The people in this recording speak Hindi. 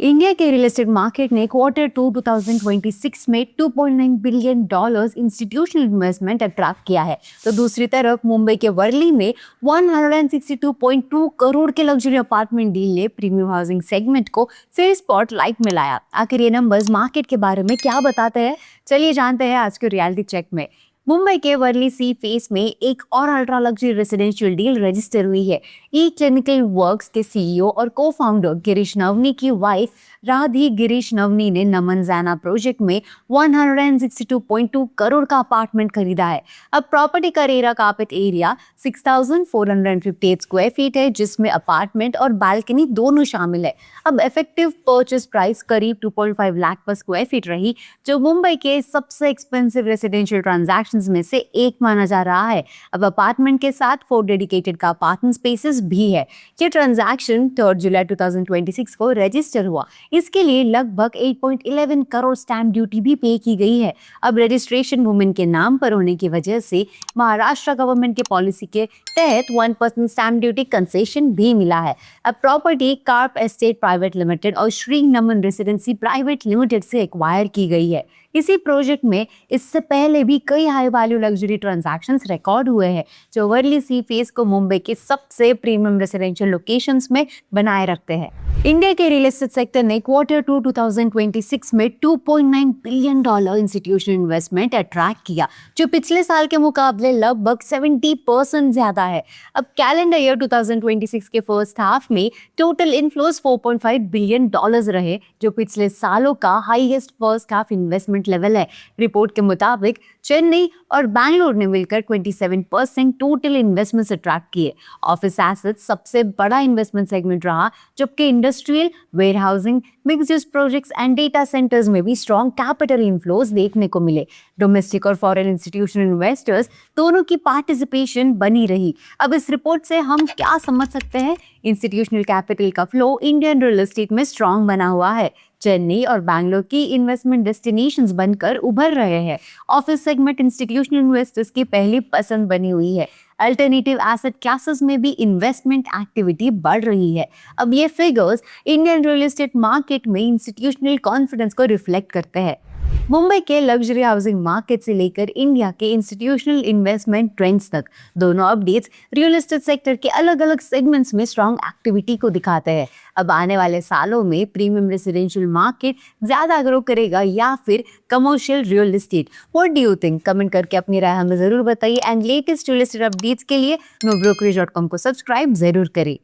इंडिया के रियल एस्टेट मार्केट ने Q2 2026 में $2.9 बिलियन इंस्टीट्यूशनल इन्वेस्टमेंट अट्रैक्ट किया है। तो दूसरी तरफ मुंबई के वर्ली में 162.2 करोड़ के लग्जरी अपार्टमेंट डील ने प्रीमियम हाउसिंग सेगमेंट को फिर स्पॉटलाइट में लाया। आखिर ये नंबर्स मार्केट के बारे में क्या बताते हैं, चलिए जानते हैं आज के रियलिटी चेक में। मुंबई के वर्ली सी फेस में एक और ultra luxury residential deal register हुई है। ई क्लिनिकल वर्क्स के सीईओ और को फाउंडर गिरीश नवनी की वाइफ राधी गिरीश नवनी ने नमन जैना प्रोजेक्ट में 162.2 करोड़ का अपार्टमेंट खरीदा है। अब प्रॉपर्टी का RERA carpet area 6,458 square feet है, जिसमें अपार्टमेंट और बालकनी दोनों शामिल है। अब इफेक्टिव परचेस प्राइस करीब 2.5 लाख पर स्क्वायर फीट रही, जो मुंबई के सबसे एक्सपेंसिव रेसिडेंशियल ट्रांजैक्शंस में से एक माना जा रहा है। अब अपार्टमेंट के साथ 4 डेडिकेटेड का पार्किंग स्पेसेस भी है। ये ट्रांजैक्शन 3 जुलाई 2026 को रजिस्टर हुआ। इसके लिए लगभग 8.11 करोड़ स्टैंप ड्यूटी भी पे की गई है। अब रजिस्ट्रेशन वुमेन के नाम पर होने की वजह से महाराष्ट्र गवर्नमेंट के पॉलिसी के तहत 1% स्टैंप ड्यूटी कंसेशन भी मिला है। अब property carp estate private limited और श्री नमन रेसिडेंसी प्राइवेट लिमिटेड से एक्वायर की गई है। इसी प्रोजेक्ट में इससे पहले भी कई high value luxury transactions record हुए हैं, जो वर्ली सी फेस को मुंबई के सबसे प्रीमियम रेसिडेंशियल लोकेशंस में बनाए रखते हैं। इंडिया के रियल एस्टेट सेक्टर ने Q2 2026 में $2.9 बिलियन इंस्टीट्यूशनल इन्वेस्टमेंट अट्रैक्ट किया, जो पिछले साल के मुकाबले लगभग 70% ज्यादा है। अब कैलेंडर ईयर 2026 के फर्स्ट हाफ में टोटल इनफ्लोज $4.5 बिलियन रहे, जो पिछले सालों का highest first half investment level है। रिपोर्ट के मुताबिक चेन्नई और बैंगलोर ने मिलकर 27% टोटल इन्वेस्टमेंट्स अट्रैक्ट किए। ऑफिस एसेट्स सबसे बड़ा इन्वेस्टमेंट सेगमेंट रहा, जबकि industrial, warehousing, mixed use projects and data centres में भी स्ट्रॉन्ग कैपिटल इनफ्लोज देखने को मिले। डोमेस्टिक और फॉरेन इंस्टीट्यूशनल इन्वेस्टर्स दोनों की पार्टिसिपेशन बनी रही। अब इस रिपोर्ट से हम क्या समझ सकते हैं? इंस्टीट्यूशनल कैपिटल का फ्लो इंडियन रियल एस्टेट में स्ट्रॉन्ग बना हुआ है। चेन्नई और बैंगलोर की इन्वेस्टमेंट डेस्टिनेशंस बनकर उभर रहे हैं। ऑफिस सेगमेंट इंस्टीट्यूशनल इन्वेस्टर्स की पहली पसंद बनी हुई है। अल्टरनेटिव एसेट क्लासेस में भी इन्वेस्टमेंट एक्टिविटी बढ़ रही है। अब ये figures Indian real estate market में इंस्टीट्यूशनल कॉन्फिडेंस को रिफ्लेक्ट करते हैं। मुंबई के लग्जरी हाउसिंग मार्केट से लेकर इंडिया के इंस्टीट्यूशनल इन्वेस्टमेंट ट्रेंड्स तक, दोनों अपडेट्स रियल एस्टेट सेक्टर के अलग अलग सेगमेंट्स में स्ट्रॉन्ग एक्टिविटी को दिखाते हैं। अब आने वाले सालों में प्रीमियम रेसिडेंशियल मार्केट ज्यादा ग्रो करेगा या फिर commercial real estate? What do you think? Comment करके अपनी राय हमें जरूर बताइए and latest real estate updates के लिए नो ब्रोकरेज.com को सब्सक्राइब जरूर करें।